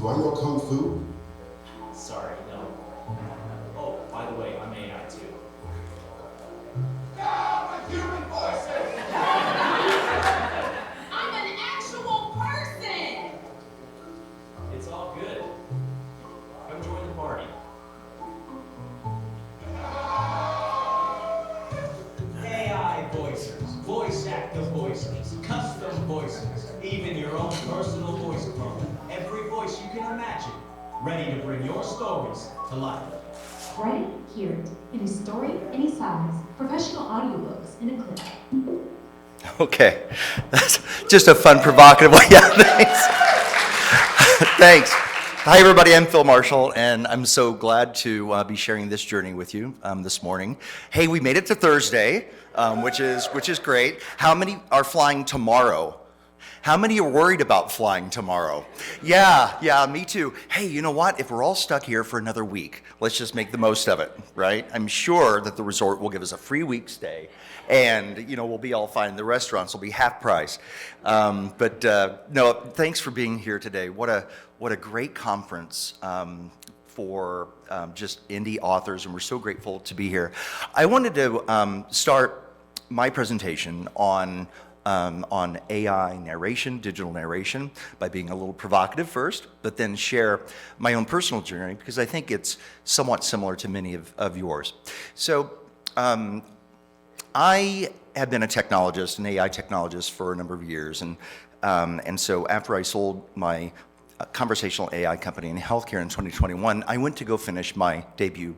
Do I know Kung Fu? Sorry, no. Oh, by the way, I'm AI too. I'm an actual person! It's all good. Come join the party. AI voicers, voice actor voices, custom voices, even your own personal voice clone. Every voice you can imagine, ready to bring your stories to life. Write it, hear it, any story, any size, professional audiobooks in a clip. Okay, that's just a fun, provocative way. Yeah, thanks. Thanks. Hi, everybody. I'm Phil Marshall, and I'm so glad to be sharing this journey with you this morning. Hey, we made it to Thursday, which is great. How many are flying tomorrow? How many are worried about flying tomorrow? Yeah, me too. Hey, you know what? If we're all stuck here for another week, let's just make the most of it, right? I'm sure that the resort will give us a free week stay, and we'll be all fine. The restaurants will be half price. No, thanks for being here today. What a great conference for just indie authors, and we're so grateful to be here. I wanted to start my presentation on AI narration, digital narration, by being a little provocative first, but then share my own personal journey because I think it's somewhat similar to many of yours. So I have been a technologist, an AI technologist for a number of years, and so after I sold my conversational AI company in healthcare in 2021, I went to go finish my debut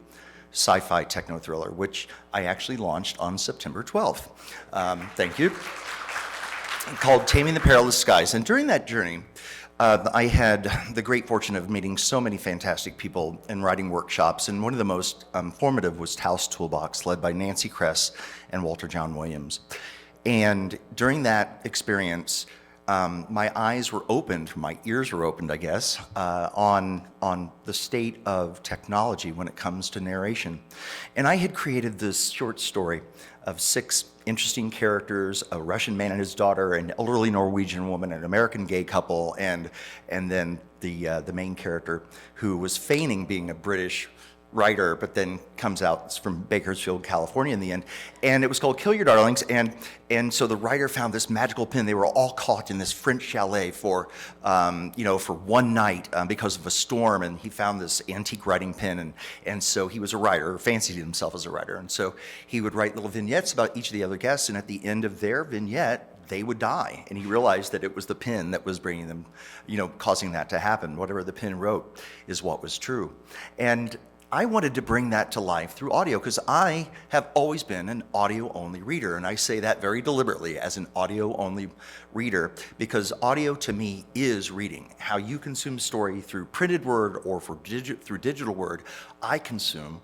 sci-fi techno thriller, which I actually launched on September 12th. Thank you. Called Taming the Perilous Skies. And during that journey, I had the great fortune of meeting so many fantastic people and writing workshops, and one of the most formative was Taos Toolbox, led by Nancy Kress and Walter John Williams. And during that experience, my eyes were opened, my ears were opened, I guess, on the state of technology when it comes to narration. And I had created this short story of 6 interesting characters: a Russian man and his daughter, an elderly Norwegian woman, an American gay couple, and then the main character who was feigning being a British writer, but then comes out from Bakersfield, California in the end. And it was called Kill Your Darlings. And so the writer found this magical pen. They were all caught in this French chalet for one night because of a storm. And he found this antique writing pen. And so he was a writer, fancied himself as a writer. And so he would write little vignettes about each of the other guests. And at the end of their vignette, they would die. And he realized that it was the pen that was bringing them, causing that to happen. Whatever the pen wrote is what was true. And I wanted to bring that to life through audio because I have always been an audio-only reader, and I say that very deliberately as an audio-only reader because audio to me is reading. How you consume story through printed word or through digital word, I consume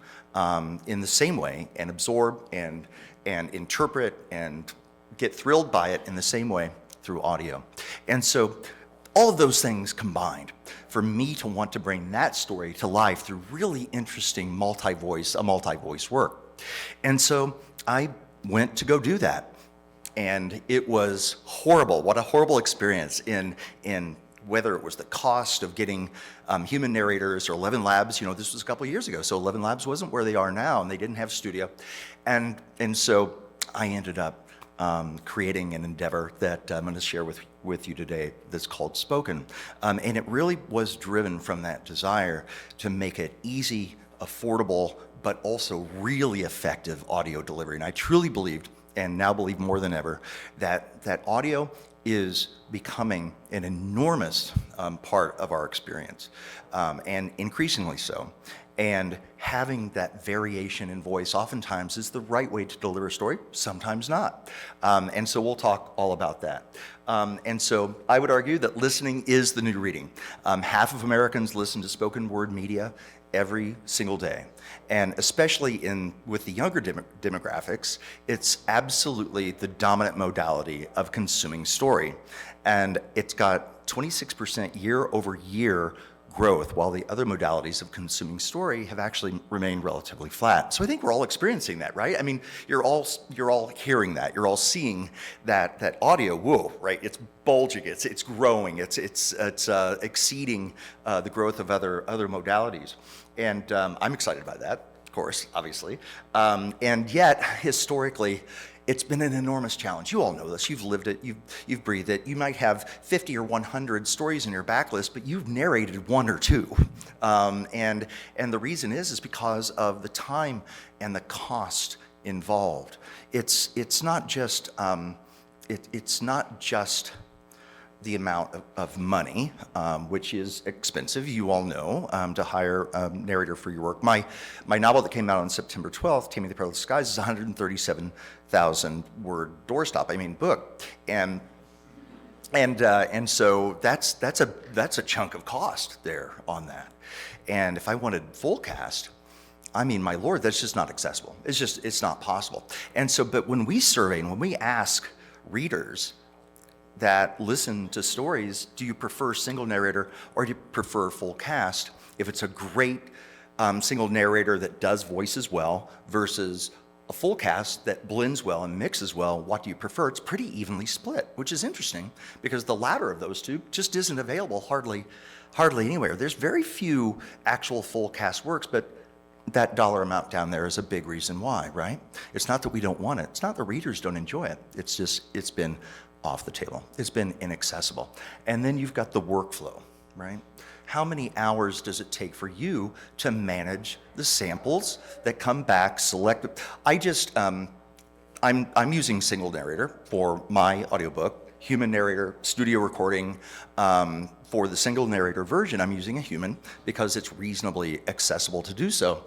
in the same way and absorb and interpret and get thrilled by it in the same way through audio. And so all of those things combined for me to want to bring that story to life through really interesting multi-voice work. And so I went to go do that. And it was horrible. What a horrible experience in whether it was the cost of getting human narrators or 11 Labs. This was a couple of years ago, so 11 Labs wasn't where they are now, and they didn't have studio. And so I ended up creating an endeavor that I'm going to share with you today that's called Spoken. And it really was driven from that desire to make it easy, affordable, but also really effective audio delivery. And I truly believed, and now believe more than ever, that audio is becoming an enormous part of our experience, and increasingly so. And having that variation in voice oftentimes is the right way to deliver a story, sometimes not. And so we'll talk all about that. And so I would argue that listening is the new reading. Half of Americans listen to spoken word media every single day. And especially with the younger demographics, it's absolutely the dominant modality of consuming story. And it's got 26% year over year growth, while the other modalities of consuming story have actually remained relatively flat. So I think we're all experiencing that, right? I mean, you're all hearing that, you're all seeing that audio. Whoa, right? It's bulging, it's growing, it's exceeding the growth of other modalities, and I'm excited by that, of course, obviously, and yet historically, it's been an enormous challenge. You all know this. You've lived it. You've breathed it. You might have 50 or 100 stories in your backlist, but you've narrated one or two. And the reason is because of the time and the cost involved. It's not just the amount of money, which is expensive, you all know, to hire a narrator for your work. My novel that came out on September 12th, Taming the Perilous Skies, is a 137,000 word doorstop, book. And so that's a chunk of cost there on that. And if I wanted full cast, my Lord, that's just not accessible. It's not possible. And so, but when we survey and when we ask readers that listen to stories, do you prefer single narrator or do you prefer full cast? If it's a great single narrator that does voices well versus a full cast that blends well and mixes well, what do you prefer? It's pretty evenly split, which is interesting because the latter of those two just isn't available hardly anywhere. There's very few actual full cast works, but that dollar amount down there is a big reason why, right? It's not that we don't want it. It's not the readers don't enjoy it. It's just, it's been off the table. It's been inaccessible. And then you've got the workflow, right? How many hours does it take for you to manage the samples that come back selected? I'm using single narrator for my audiobook, human narrator, studio recording. For the single narrator version, I'm using a human because it's reasonably accessible to do so.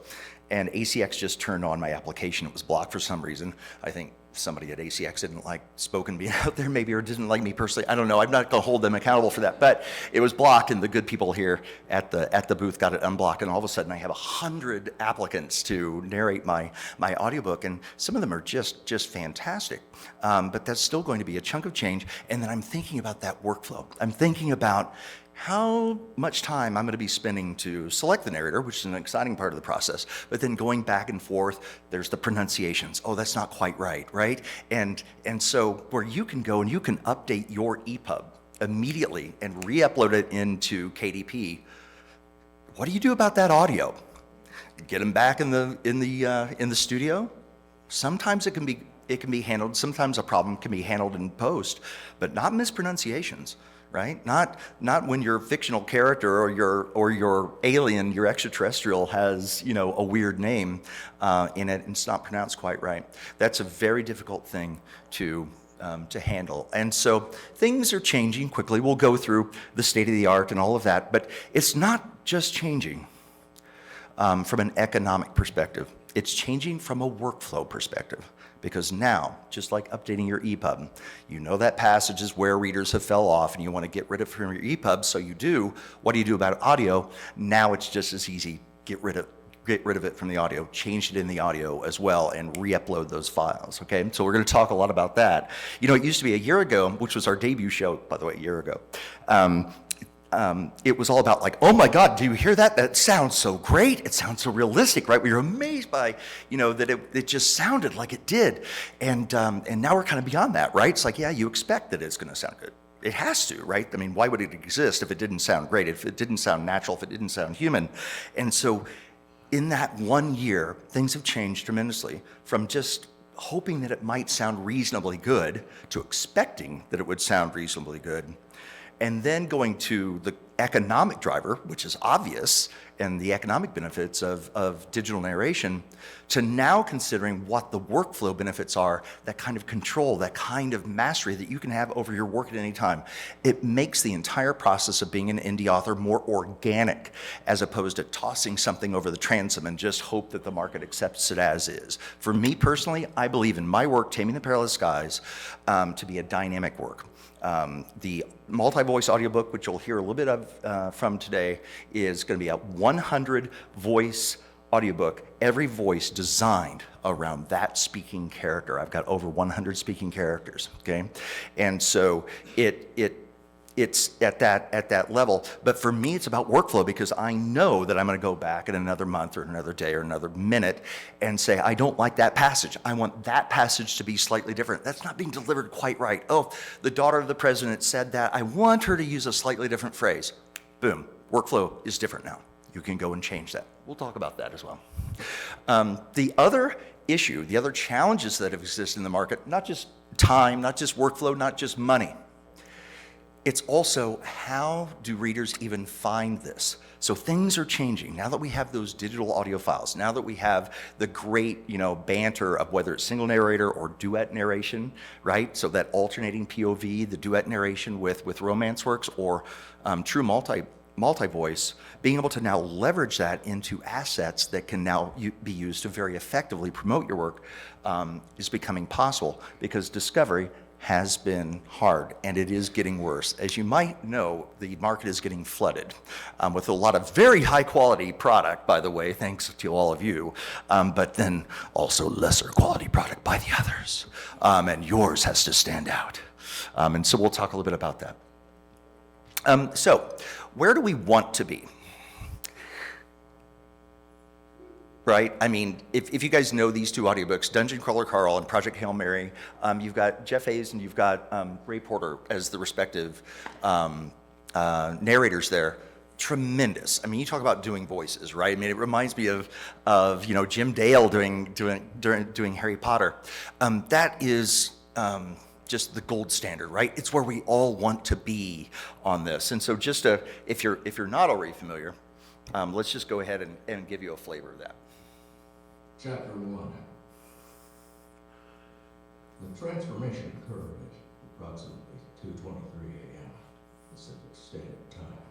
And ACX just turned on my application. It was blocked for some reason. I think somebody at ACX didn't like Spoken being out there maybe, or didn't like me personally. I don't know. I'm not going to hold them accountable for that. But it was blocked, and the good people here at the booth got it unblocked. And all of a sudden, I have 100 applicants to narrate my audiobook, and some of them are just fantastic. But that's still going to be a chunk of change. And then I'm thinking about that workflow. I'm thinking about how much time I'm going to be spending to select the narrator, which is an exciting part of the process, but then going back and forth, there's the pronunciations. Oh, that's not quite right? And so where you can go and you can update your EPUB immediately and re-upload it into KDP, what do you do about that audio? Get them back in the studio? Sometimes it can be handled, sometimes a problem can be handled in post, but not mispronunciations. Right? Not when your fictional character or your alien, your extraterrestrial has, a weird name in it and it's not pronounced quite right. That's a very difficult thing to handle. And so things are changing quickly. We'll go through the state of the art and all of that, but it's not just changing from an economic perspective. It's changing from a workflow perspective. Because now, just like updating your EPUB, you know that passage is where readers have fell off and you want to get rid of it from your EPUB, so you do. What do you do about audio? Now it's just as easy. Get rid of it from the audio, change it in the audio as well, and re-upload those files, okay? So we're going to talk a lot about that. It used to be a year ago, which was our debut show, by the way, a year ago. It was all about like, oh my God, do you hear that? That sounds so great. It sounds so realistic, right? We were amazed by, that it just sounded like it did. And now we're kind of beyond that, right? It's like, yeah, you expect that it's going to sound good. It has to, right? Why would it exist if it didn't sound great, if it didn't sound natural, if it didn't sound human? And so in that 1 year, things have changed tremendously from just hoping that it might sound reasonably good to expecting that it would sound reasonably good. And then going to the economic driver, which is obvious, and the economic benefits of digital narration, to now considering what the workflow benefits are, that kind of control, that kind of mastery that you can have over your work at any time. It makes the entire process of being an indie author more organic, as opposed to tossing something over the transom and just hope that the market accepts it as is. For me personally, I believe in my work, Taming the Perilous Skies, to be a dynamic work. The multi-voice audiobook, which you'll hear a little bit of from today, is going to be a 100-voice audiobook, every voice designed around that speaking character. I've got over 100 speaking characters, okay? And so it it's at that level. But for me, it's about workflow, because I know that I'm going to go back in another month or another day or another minute and say, I don't like that passage. I want that passage to be slightly different. That's not being delivered quite right. Oh, the daughter of the president said that. I want her to use a slightly different phrase. Boom. Workflow is different now. You can go and change that. We'll talk about that as well. The other issue, the other challenges that have existed in the market, not just time, not just workflow, not just money. It's also, how do readers even find this? So things are changing. Now that we have those digital audio files, now that we have the great, banter of whether it's single narrator or duet narration, right? So that alternating POV, the duet narration with romance works, or true multi-voice, being able to now leverage that into assets that can now be used to very effectively promote your work is becoming possible, because discovery has been hard, and it is getting worse. As you might know, the market is getting flooded with a lot of very high quality product, by the way, thanks to all of you, but then also lesser quality product by the others, and yours has to stand out. And so we'll talk a little bit about that. So where do we want to be? Right? I mean, if you guys know these two audiobooks, Dungeon Crawler Carl and Project Hail Mary, you've got Jeff Hayes and you've got Ray Porter as the respective narrators there. Tremendous. I mean, you talk about doing voices, right? I mean, it reminds me of Jim Dale doing Harry Potter. That is just the gold standard, right? It's where we all want to be on this. And so just if you're not already familiar, let's just go ahead and give you a flavor of that. Chapter 1. The transformation occurred at approximately 2:23 a.m. Pacific Standard Time.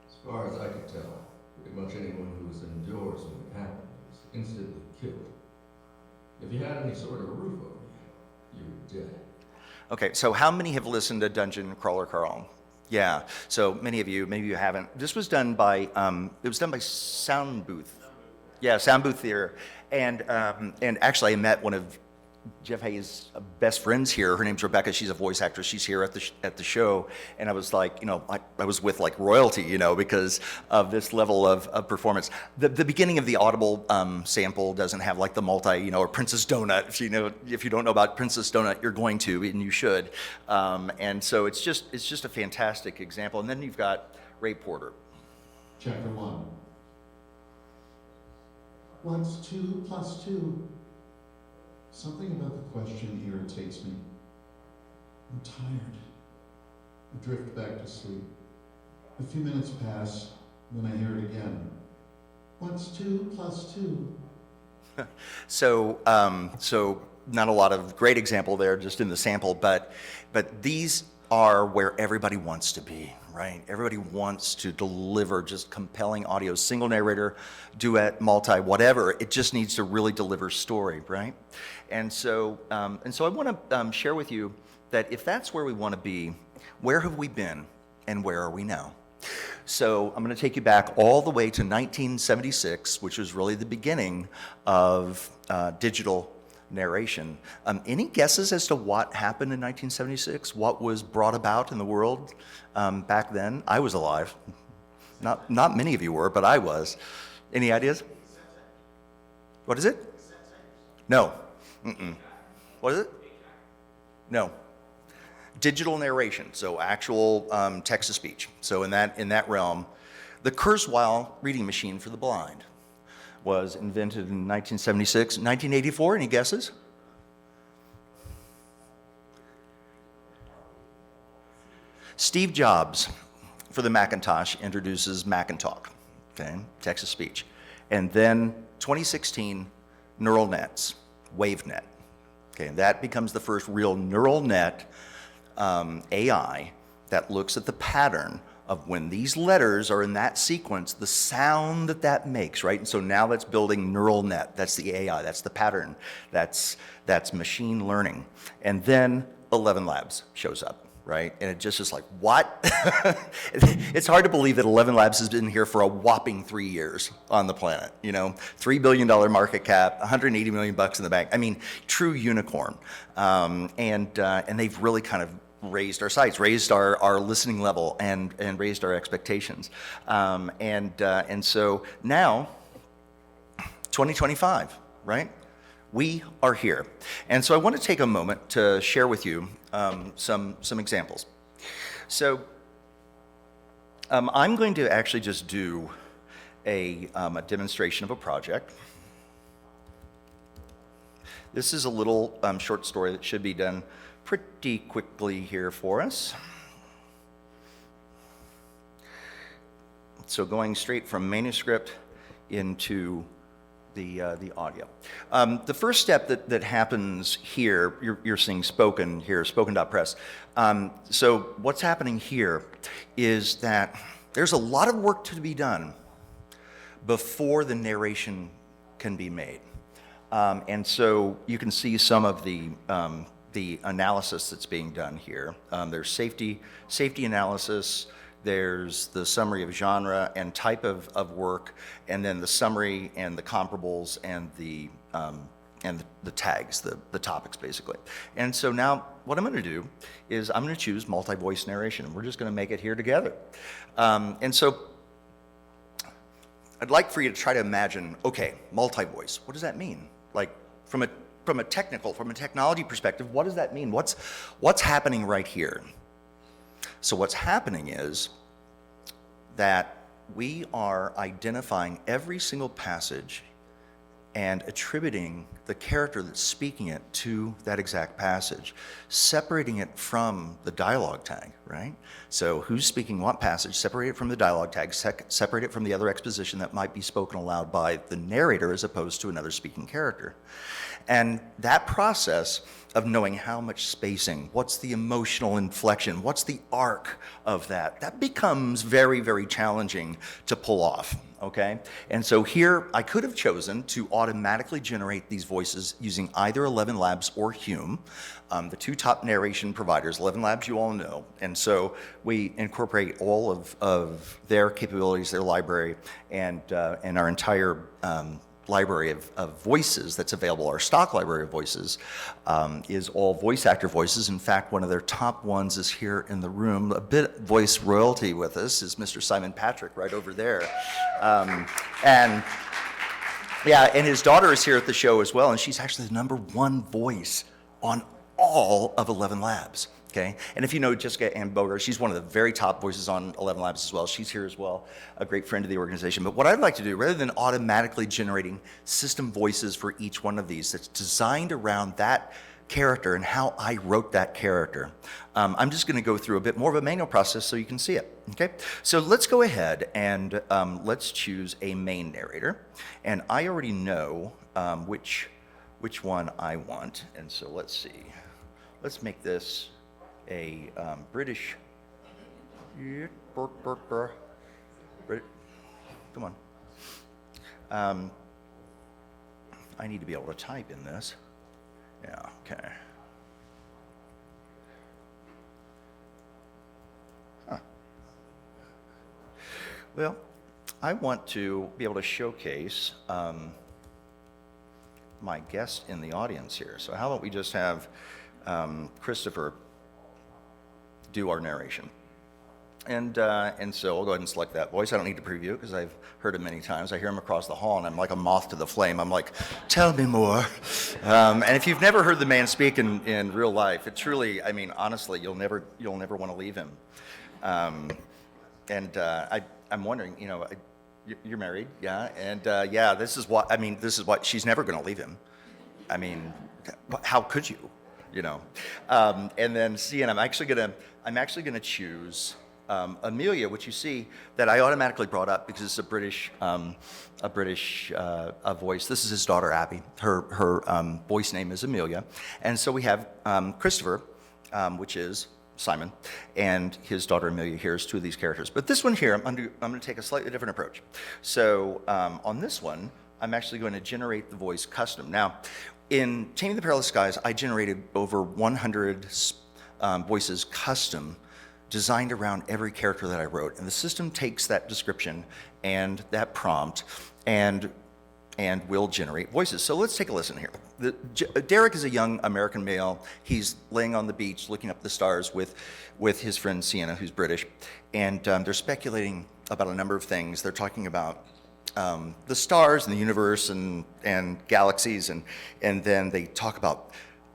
As far as I could tell, pretty much anyone who was indoors when it happened was instantly killed. If you had any sort of a roof over you, you were dead. Okay, so how many have listened to Dungeon Crawler Carl? Yeah, so many of you, maybe you haven't. This was done by, Sound Booth. Yeah, Sound Booth Theater. And actually I met one of Jeff Hayes' best friends here. Her name's Rebecca. She's a voice actress. She's here at the show. And I was like, I was with like royalty, because of this level of performance. The beginning of the Audible sample doesn't have like the multi, or Princess Donut. If you don't know about Princess Donut, you're going to, and you should. And so it's just a fantastic example. And then you've got Ray Porter. Chapter 1. What's 2 plus 2? Something about the question irritates me. I'm tired. I drift back to sleep. A few minutes pass, then I hear it again. What's 2 plus 2? So not a lot of great example there, just in the sample, but these are where everybody wants to be, right? Everybody wants to deliver just compelling audio, single narrator, duet, multi, whatever. It just needs to really deliver story, right? And so I want to share with you that if that's where we want to be, where have we been and where are we now? So I'm going to take you back all the way to 1976, which was really the beginning of digital narration. Any guesses as to what happened in 1976? What was brought about in the world back then? I was alive. Not many of you were, but I was. Any ideas? What is it? No. Mm-mm. What is it? No. Digital narration, so actual text-to-speech. So in that realm, the Kurzweil reading machine for the blind was invented in 1976. 1984, any guesses? Steve Jobs for the Macintosh introduces Macintalk, okay, text-to-speech. And then 2016, neural nets, WaveNet. Okay, that becomes the first real neural net AI that looks at the pattern of when these letters are in that sequence, the sound that makes, right? And so now that's building neural net. That's the AI. That's the pattern. That's machine learning. And then 11 Labs shows up, right? And it just is like, what? It's hard to believe that 11 Labs has been here for a whopping 3 years on the planet. $3 billion market cap, 180 million bucks in the bank. I mean, true unicorn. And they've really kind of raised our sights, raised our listening level, and raised our expectations. And so now, 2025, right? We are here. And so I want to take a moment to share with you some examples. So I'm going to actually just do a demonstration of a project. This is a little short story that should be done pretty quickly here for us. So going straight from manuscript into the audio. The first step that happens here, you're seeing Spoken here, Spoken.press. So what's happening here is that there's a lot of work to be done before the narration can be made. And so you can see some of the analysis that's being done here. There's safety analysis, there's the summary of genre and type of work, and then the summary and the comparables and the tags, the topics basically. And so now what I'm going to do is I'm going to choose multi-voice narration, and we're just going to make it here together. And so I'd like for you to try to imagine, okay, multi-voice, what does that mean? Like from a technology perspective, what does that mean? What's happening right here? So what's happening is that we are identifying every single passage and attributing the character that's speaking it to that exact passage, separating it from the dialogue tag, right? So who's speaking what passage, separate it from the dialogue tag, separate it from the other exposition that might be spoken aloud by the narrator as opposed to another speaking character. And that process of knowing how much spacing, what's the emotional inflection, what's the arc of that becomes very, very challenging to pull off, okay? And so here, I could have chosen to automatically generate these voices using either 11 Labs or Hume, the two top narration providers. 11 Labs you all know, and so we incorporate all of their capabilities, their library, and our entire library of voices that's available. Our stock library of voices is all voice actor voices. In fact, one of their top ones is here in the room. A bit voice royalty with us is Mr. Simon Patrick right over there. And his daughter is here at the show as well, and she's actually the #1 voice on all of 11 Labs. Okay, and if you know Jessica Ann Boger, she's one of the very top voices on 11 Labs as well. She's here as well, a great friend of the organization. But what I'd like to do, rather than automatically generating system voices for each one of these that's designed around that character and how I wrote that character, I'm just going to go through a bit more of a manual process so you can see it. Okay, so let's go ahead and let's choose a main narrator. And I already know which one I want. And so let's see. Let's make this a British. Come on. I need to be able to type in this. Yeah, okay. Huh. Well, I want to be able to showcase my guest in the audience here. So how about we just have Christopher do our narration. And so I'll go ahead and select that voice. I don't need to preview it because I've heard it many times. I hear him across the hall and I'm like a moth to the flame. I'm like, tell me more. And if you've never heard the man speak in real life, it truly, I mean, honestly, you'll never want to leave him. I'm wondering, you know, you're married, yeah? And this is what, she's never going to leave him. I mean, how could you? You know, and then see, and I'm actually gonna choose Amelia, which you see that I automatically brought up because it's a British voice. This is his daughter Abby. Her voice name is Amelia, and so we have Christopher, which is Simon, and his daughter Amelia here is two of these characters. But this one here, I'm going to take a slightly different approach. So on this one, I'm actually going to generate the voice custom. Now, in Taming the Perilous Skies, I generated over 100 voices custom, designed around every character that I wrote. And the system takes that description and that prompt and and will generate voices. So let's take a listen here. Derek is a young American male. He's laying on the beach looking up at the stars with his friend Sienna, who's British, and they're speculating about a number of things. They're talking about the stars and the universe and galaxies, and then they talk about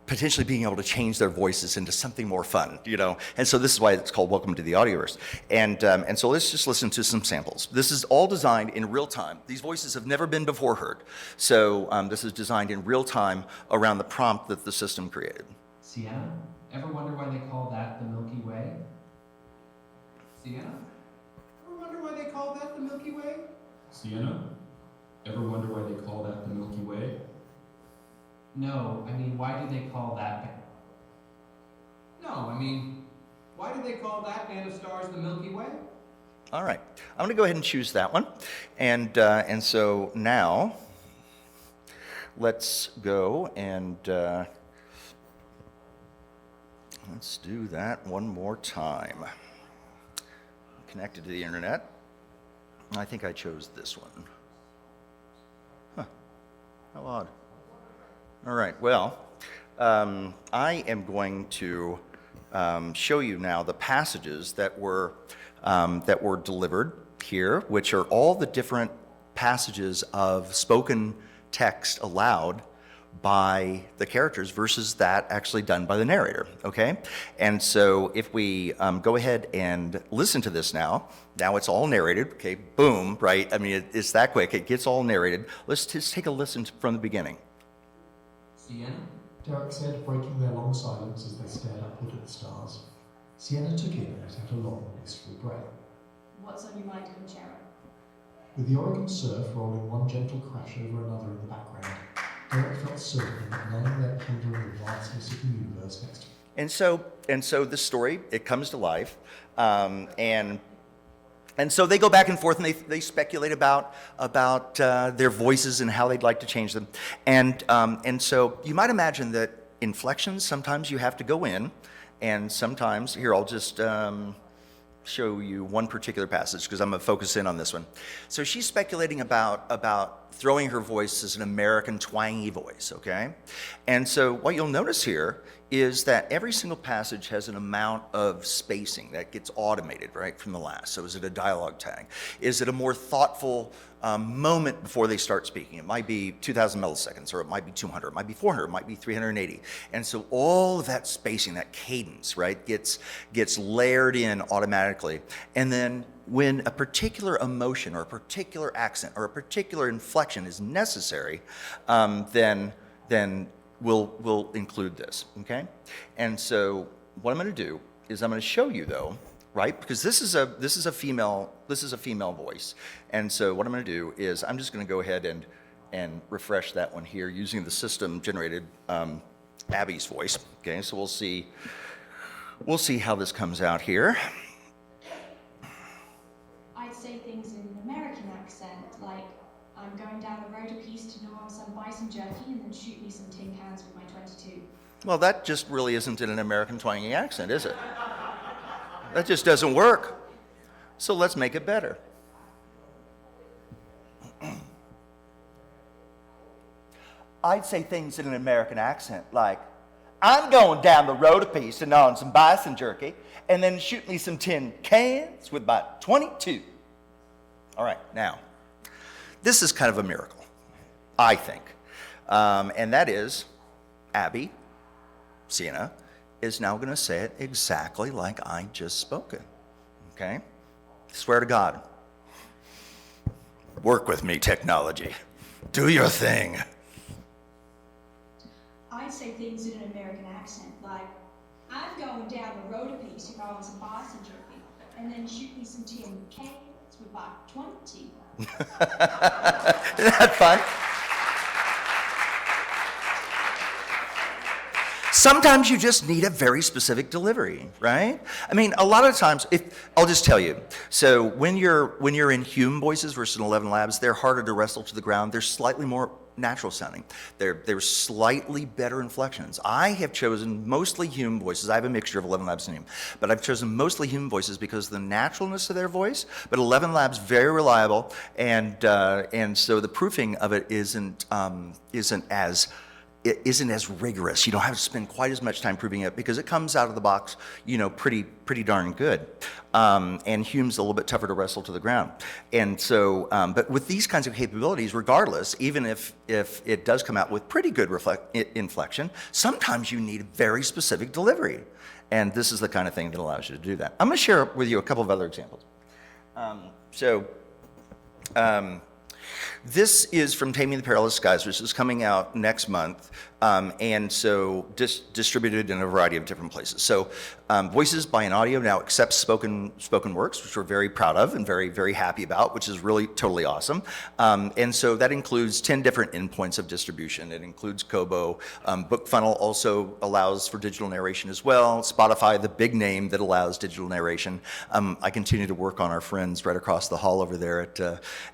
potentially being able to change their voices into something more fun, you know? And so this is why it's called Welcome to the Audioverse. And so let's just listen to some samples. This is all designed in real time. These voices have never been before heard. So this is designed in real time around the prompt that the system created. Sienna, ever wonder why they call that the Milky Way? Sienna, ever wonder why they call that the Milky Way? Sienna, ever wonder why they call that the Milky Way? No, I mean, why do they call that? No, I mean, why do they call that band of stars the Milky Way? All right, I'm going to go ahead and choose that one. And so now, let's go and let's do that one more time. Connected to the internet. I think I chose this one. Huh, how odd. All right, well, I am going to show you now the passages that were delivered here, which are all the different passages of spoken text aloud by the characters versus that actually done by the narrator, okay? And so if we go ahead and listen to this now it's all narrated, okay, boom, right? I mean, it's that quick, it gets all narrated. Let's just take a listen from the beginning. Sienna? Derek said, breaking their long silence as they stared upward at the stars. Sienna took in and let out a long, wistful breath. What's on your mind, Conchera? With the Oregon surf rolling one gentle crash over another in the background, Derek felt certain that none of them pondering the vastness of the universe next to him. And so the story, it comes to life, and so they go back and forth and they speculate about their voices and how they'd like to change them. And so you might imagine that inflections, sometimes you have to go in, and sometimes, here, I'll just show you one particular passage because I'm going to focus in on this one. So she's speculating about throwing her voice as an American twangy voice, okay? And so what you'll notice here is that every single passage has an amount of spacing that gets automated right from the last. So is it a dialogue tag? Is it a more thoughtful moment before they start speaking? It might be 2,000 milliseconds, or it might be 200, it might be 400, it might be 380. And so all of that spacing, that cadence, right, gets layered in automatically. And then when a particular emotion or a particular accent or a particular inflection is necessary, then we'll include this, okay? And so what I'm going to do is I'm going to show you, though, right? Because this is a female voice, and so what I'm going to do is I'm just going to go ahead and refresh that one here using the system generated Abby's voice. Okay, so we'll see how this comes out here. I'd say things in an American accent, like, I'm going down the road a piece to gnaw on some bison jerky and then shoot me some tin cans with my 22. Well, that just really isn't in an American twangy accent, is it? That just doesn't work. So let's make it better. I'd say things in an American accent like, I'm going down the road a piece to gnaw on some bison jerky and then shoot me some tin cans with my 22. All right, now, this is kind of a miracle, I think. And that is, Abby, Sienna, is now going to say it exactly like I just spoke it. Okay? Swear to God. Work with me, technology. Do your thing. I'd say things in an American accent, like, I'm going down the road a piece to gnaw on some bison jerky and then shoot me some tin cans with my 20. Isn't that fun? Sometimes you just need a very specific delivery, right? I mean, a lot of times, I'll just tell you. So when you're in Hume voices versus in 11 Labs, they're harder to wrestle to the ground. They're slightly more natural sounding. They're slightly better inflections. I have chosen mostly Hume voices. I have a mixture of 11 Labs and Hume, but I've chosen mostly Hume voices because of the naturalness of their voice. But 11 Labs very reliable, and so the proofing of it isn't as rigorous. You don't have to spend quite as much time proving it because it comes out of the box, pretty darn good. And Hume's a little bit tougher to wrestle to the ground. And so, but with these kinds of capabilities, regardless, even if it does come out with pretty good inflection, sometimes you need very specific delivery. And this is the kind of thing that allows you to do that. I'm going to share with you a couple of other examples. This is from Taming the Perilous Skies, which is coming out next month, and so distributed in a variety of different places. So Voices by an Audio now accepts spoken works, which we're very proud of and very, very happy about, which is really totally awesome. And so that includes 10 different endpoints of distribution. It includes Kobo. BookFunnel also allows for digital narration as well. Spotify, the big name that allows digital narration. I continue to work on our friends right across the hall over there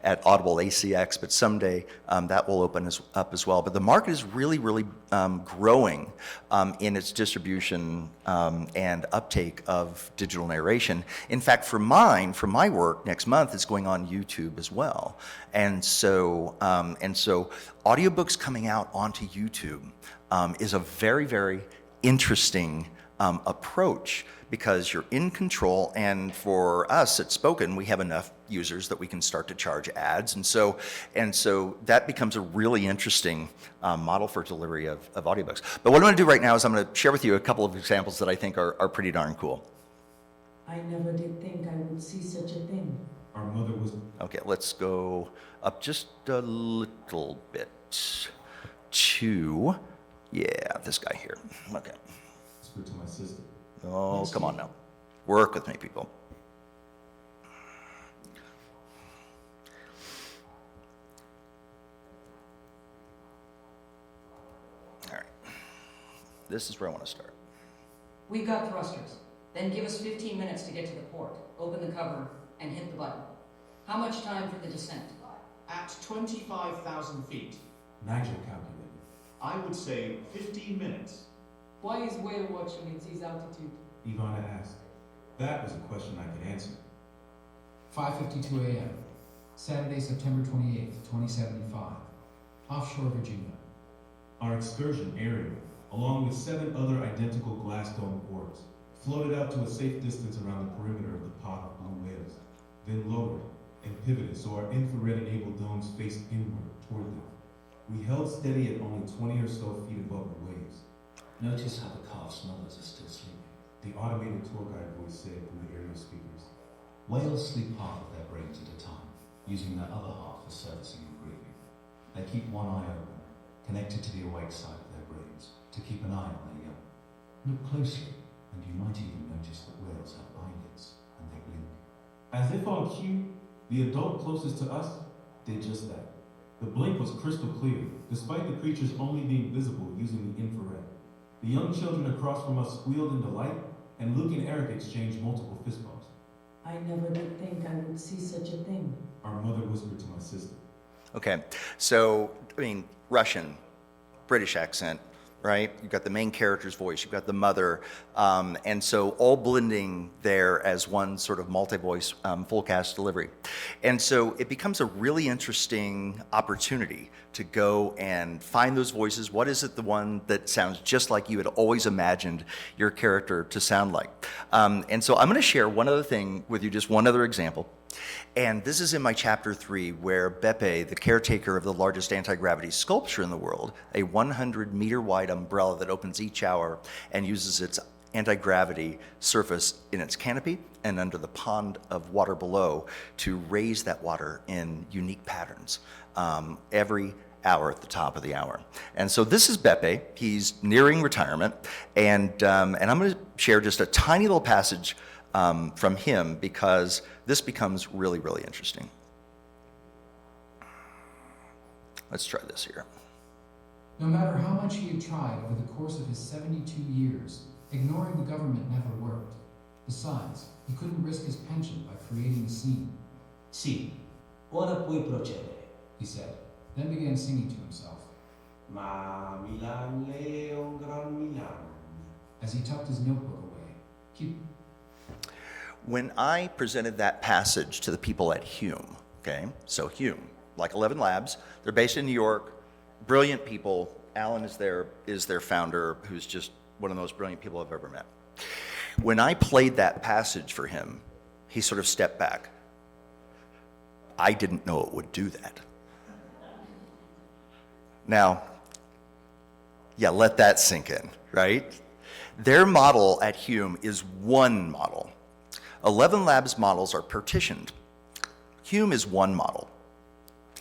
at Audible ACX, but someday that will open up as well. But the market is really, really growing in its distribution and uptake of digital narration. In fact, for my work next month, it's going on YouTube as well. And so audiobooks coming out onto YouTube is a very, very interesting approach, because you're in control, and for us at Spoken, we have enough users that we can start to charge ads, and so that becomes a really interesting model for delivery of audiobooks. But what I'm going to do right now is I'm going to share with you a couple of examples that I think are pretty darn cool. I never did think I would see such a thing. Our mother was... Okay, let's go up just a little bit to, yeah, this guy here. Okay. Whispered to my sister. Oh, come on now. Work with me, people. All right. This is where I want to start. We got thrusters. Then give us 15 minutes to get to the port. Open the cover and hit the button. How much time for the descent? At 25,000 feet, Nigel calculated. I would say 15 minutes. Why is whale watching at this altitude? Ivana asked. That was a question I could answer. 5:52 a.m. Saturday, September 28th, 2075. Offshore Virginia. Our excursion, Ariel, along with 7 other identical glass dome orbs, floated out to a safe distance around the perimeter of the pod of blue whales, then lowered and pivoted so our infrared-enabled domes faced inward toward them. We held steady at only 20 or so feet above the waves. Notice how the calf's mothers are still sleeping. The automated tour guide voice said through the aerial speakers. Whales sleep half of their brains at a time, using their other half for servicing and breathing. They keep one eye open, connected to the awake side of their brains, to keep an eye on their young. Look closely, and you might even notice that whales have eyelids, and they blink. As if on cue, the adult closest to us did just that. The blink was crystal clear, despite the creatures only being visible using the infrared. The young children across from us squealed in delight, and Luke and Eric exchanged multiple fist bumps. I never did think I would see such a thing. Our mother whispered to my sister. Okay, so, I mean, Russian, British accent, right? You've got the main character's voice, you've got the mother, and so all blending there as one sort of multi-voice full cast delivery. And so it becomes a really interesting opportunity to go and find those voices. What is it, the one that sounds just like you had always imagined your character to sound like? And so I'm going to share one other thing with you, just one other example. And this is in my chapter 3, where Beppe, the caretaker of the largest anti-gravity sculpture in the world, a 100-meter wide umbrella that opens each hour and uses its anti-gravity surface in its canopy and under the pond of water below to raise that water in unique patterns every hour at the top of the hour. And so this is Beppe. He's nearing retirement, and I'm going to share just a tiny little passage from him, because this becomes really, really interesting. Let's try this here. No matter how much he had tried over the course of his 72 years, ignoring the government never worked. Besides, he couldn't risk his pension by creating a scene. Sì, ora puoi procedere. He said, then began singing to himself. Ma Milan è un gran Milan. As he tucked his notebook away. When I presented that passage to the people at Hume, okay, so Hume, like 11 Labs, they're based in New York, brilliant people. Alan is their founder, who's just one of the most brilliant people I've ever met. When I played that passage for him, he sort of stepped back. I didn't know it would do that. Now, yeah, let that sink in, right? Their model at Hume is one model. 11 Labs models are partitioned. Hume is one model.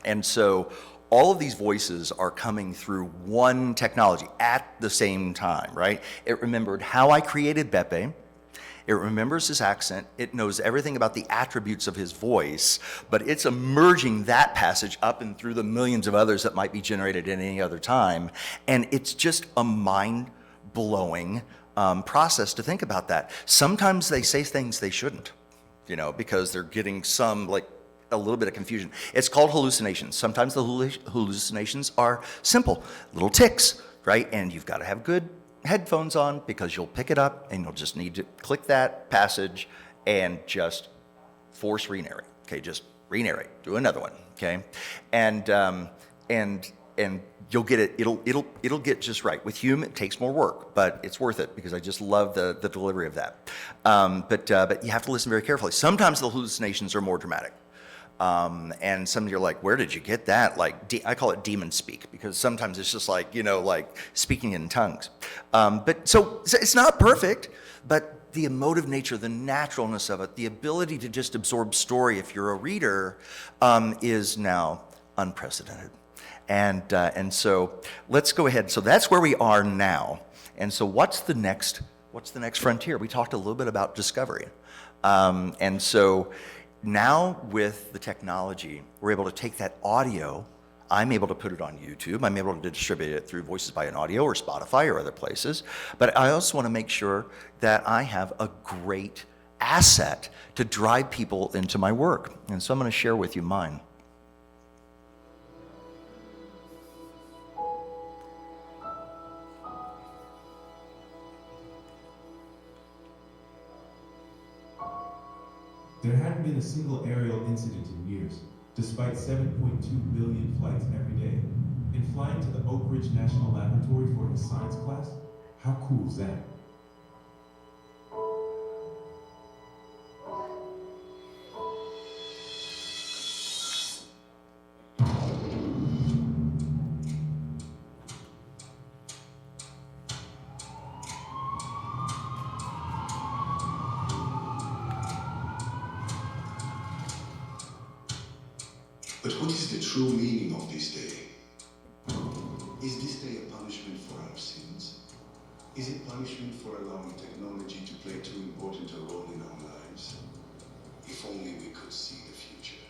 And so all of these voices are coming through one technology at the same time, right? It remembered how I created Beppe. It remembers his accent. It knows everything about the attributes of his voice, but it's emerging that passage up and through the millions of others that might be generated at any other time. And it's just a mind-blowing process to think about that. Sometimes they say things they shouldn't, because they're getting a little bit of confusion. It's called hallucinations. Sometimes the hallucinations are simple, little ticks, right? And you've got to have good headphones on because you'll pick it up and you'll just need to click that passage and just force re-narrate. Okay, just re-narrate, do another one, okay? And you'll get it, it'll get just right. With Hume, it takes more work, but it's worth it because I just love the delivery of that. But you have to listen very carefully. Sometimes the hallucinations are more dramatic. And some of you are like, where did you get that? I call it demon speak, because sometimes it's just like speaking in tongues. But so it's not perfect, but the emotive nature, the naturalness of it, the ability to just absorb story if you're a reader, is now unprecedented. And so let's go ahead. So that's where we are now. And so what's the next frontier? We talked a little bit about discovery. And so now with the technology, we're able to take that audio. I'm able to put it on YouTube. I'm able to distribute it through Voices by an Audio or Spotify or other places. But I also want to make sure that I have a great asset to drive people into my work. And so I'm going to share with you mine. There hadn't been a single aerial incident in years, despite 7.2 billion flights every day. And flying to the Oak Ridge National Laboratory for his science class? How cool is that? But what is the true meaning of this day? Is this day a punishment for our sins? Is it punishment for allowing technology to play too important a role in our lives? If only we could see the future.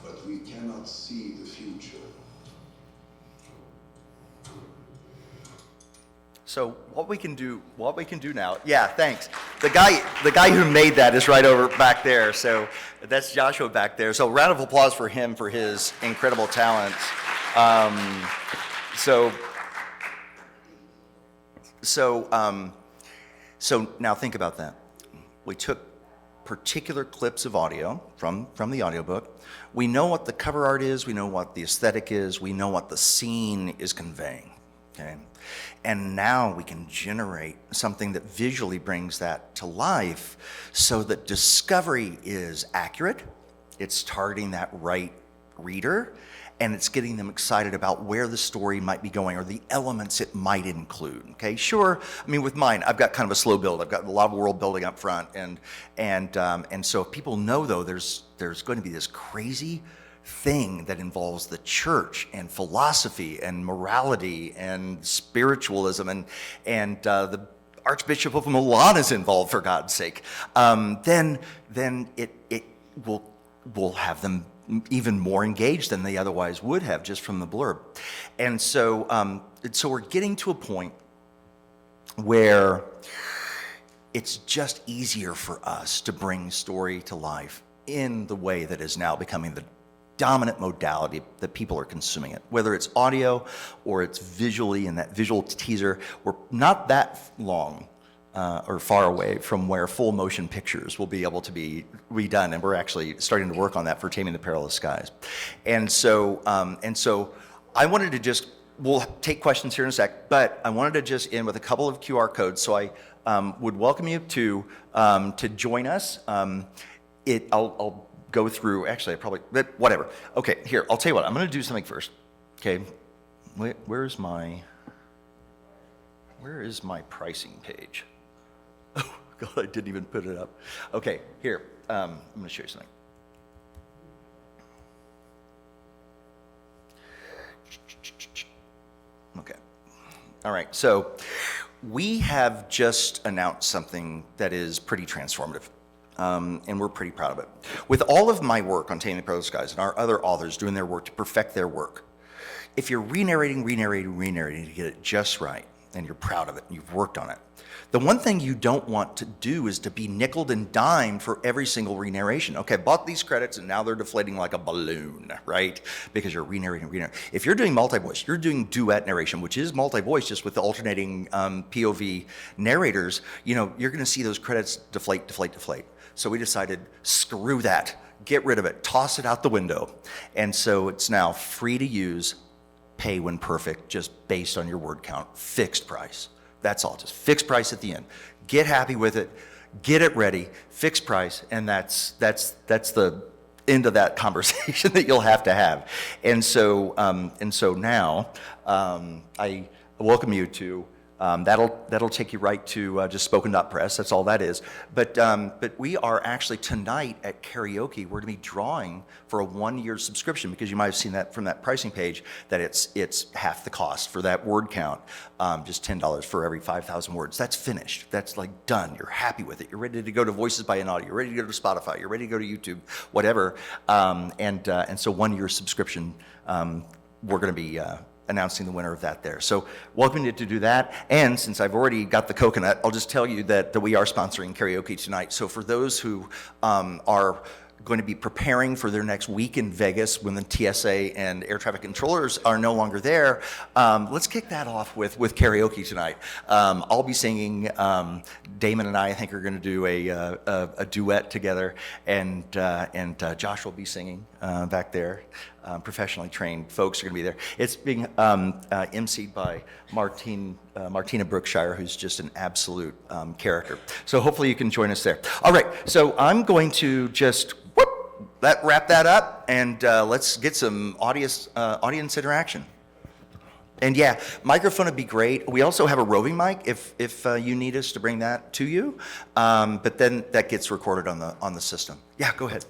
But we cannot see the future. So what we can do now, yeah, thanks. The guy who made that is right over back there. So that's Joshua back there. So round of applause for him for his incredible talents. So now think about that. We took particular clips of audio from the audiobook. We know what the cover art is. We know what the aesthetic is. We know what the scene is conveying. Okay. And now we can generate something that visually brings that to life so that discovery is accurate, it's targeting that right reader, and it's getting them excited about where the story might be going or the elements it might include. Okay, sure. I mean, with mine, I've got kind of a slow build. I've got a lot of world building up front, and so if people know though, there's going to be this crazy thing that involves the church and philosophy and morality and spiritualism and the Archbishop of Milan is involved, for God's sake. Then it will will have them even more engaged than they otherwise would have just from the blurb. And so, so we're getting to a point where it's just easier for us to bring story to life in the way that is now becoming the dominant modality that people are consuming it. Whether it's audio or it's visually in that visual teaser, we're not that long or far away from where full motion pictures will be able to be redone, and we're actually starting to work on that for Taming the Perilous Skies. And so I wanted to just, we'll take questions here in a sec, but I wanted to just end with a couple of QR codes. So I would welcome you to join us. I'll go through, actually I probably, but whatever. Okay, here, I'll tell you what, I'm gonna do something first. Okay, where is my pricing page? Oh God, I didn't even put it up. Okay, here, I'm gonna show you something. Okay, all right, so we have just announced something that is pretty transformative. And we're pretty proud of it. With all of my work on Taming the Perilous Skies and our other authors doing their work to perfect their work, if you're re-narrating to get it just right, and you're proud of it, and you've worked on it, the one thing you don't want to do is to be nickeled and dimed for every single re-narration. Okay, I bought these credits and now they're deflating like a balloon, right? Because you're re-narrating. If you're doing multi-voice, you're doing duet narration, which is multi-voice just with the alternating POV narrators, you're gonna see those credits deflate. So we decided, screw that, get rid of it, toss it out the window. And so it's now free to use, pay when perfect, just based on your word count, fixed price. That's all, just fixed price at the end. Get happy with it, get it ready, fixed price, and that's the end of that conversation that you'll have to have. And so now I welcome you to. That'll take you right to just Spoken.press. That's all that is. But we are actually tonight at karaoke. We're going to be drawing for a 1-year subscription, because you might have seen that from that pricing page that it's half the cost for that word count, just $10 for every 5,000 words. That's finished. That's like done. You're happy with it. You're ready to go to Voices by an Audio. You're ready to go to Spotify. You're ready to go to YouTube, whatever. And so 1-year subscription. We're going to be announcing the winner of that there. So welcome you to do that. And since I've already got the coconut, I'll just tell you that we are sponsoring karaoke tonight. So for those who are going to be preparing for their next week in Vegas when the TSA and air traffic controllers are no longer there, let's kick that off with karaoke tonight. I'll be singing. Damon and I think, are going to do a duet together, and Josh will be singing back there. Professionally trained folks are going to be there. It's being emceed by Martina Brookshire, who's just an absolute character. So hopefully you can join us there. All right, so I'm going to just wrap that up, and let's get some audience interaction. And yeah, microphone would be great. We also have a roving mic if you need us to bring that to you, but then that gets recorded on the system. Yeah, go ahead.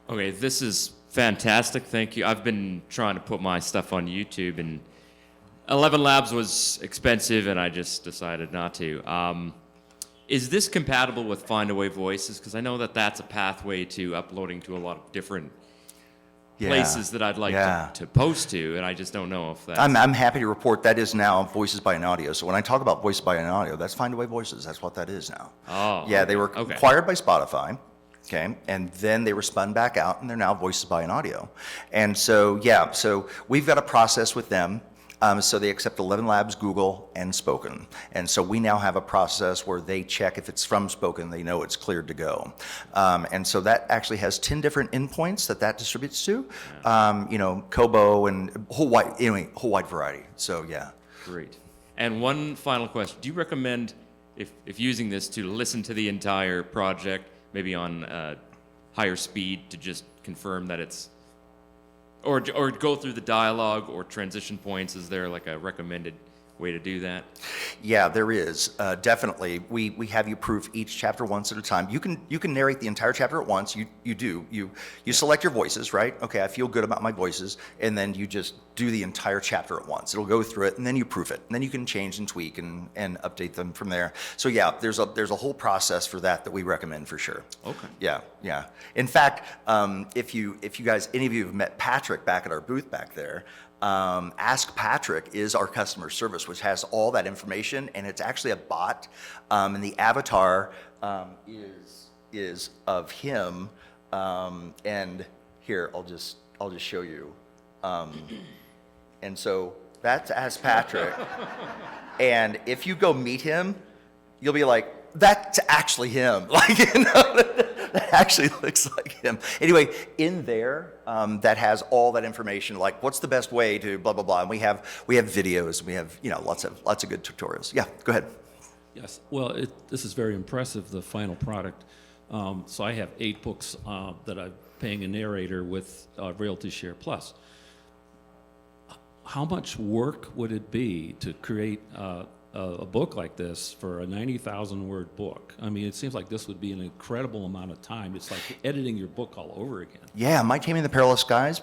Okay, this is fantastic. Thank you. I've been trying to put my stuff on YouTube, and 11 Labs was expensive, and I just decided not to. Is this compatible with Findaway Voices? Because I know that that's a pathway to uploading to a lot of different places that I'd like to post to, and I just don't know if that's... I'm happy to report that is now Voices by an Audio. So when I talk about Voices by an Audio, that's Findaway Voices. That's what that is now. Oh. Yeah, they were acquired by Spotify. Okay, and then they were spun back out, and they're now Voices by an Audio. And so, yeah, so we've got a process with them. So they accept 11 Labs, Google, and Spoken. And so we now have a process where they check if it's from Spoken, they know it's cleared to go. And so that actually has 10 different endpoints that distributes to. Kobo and a whole wide variety. So yeah. Great. And one final question. Do you recommend, if using this, to listen to the entire project, maybe on higher speed, to just confirm that it's, or go through the dialogue or transition points? Is there like a recommended way to do that? Yeah, there is, definitely. We have you proof each chapter once at a time. You can narrate the entire chapter at once. You select your voices, right? Okay, I feel good about my voices, and then you just do the entire chapter at once. It'll go through it, and then you proof it, and then you can change and tweak and update them from there. So yeah, there's a whole process for that we recommend for sure. Okay. Yeah. In fact, if you guys, any of you have met Patrick back at our booth back there, Ask Patrick is our customer service, which has all that information, and it's actually a bot, and the avatar is of him. And here, I'll just show you. And so that's Ask Patrick, and if you go meet him, you'll be like, that's actually him. Like, that actually looks like him. Anyway, in there, that has all that information, like what's the best way to blah, blah, blah. And we have videos, we have, lots of good tutorials. Yeah, go ahead. Yes, well, this is very impressive, the final product. So I have 8 books that I'm paying a narrator with Royalty Share Plus. How much work would it be to create a book like this for a 90,000 word book? I mean, it seems like this would be an incredible amount of time. It's like editing your book all over again. Yeah, My Taming the Perilous Skies,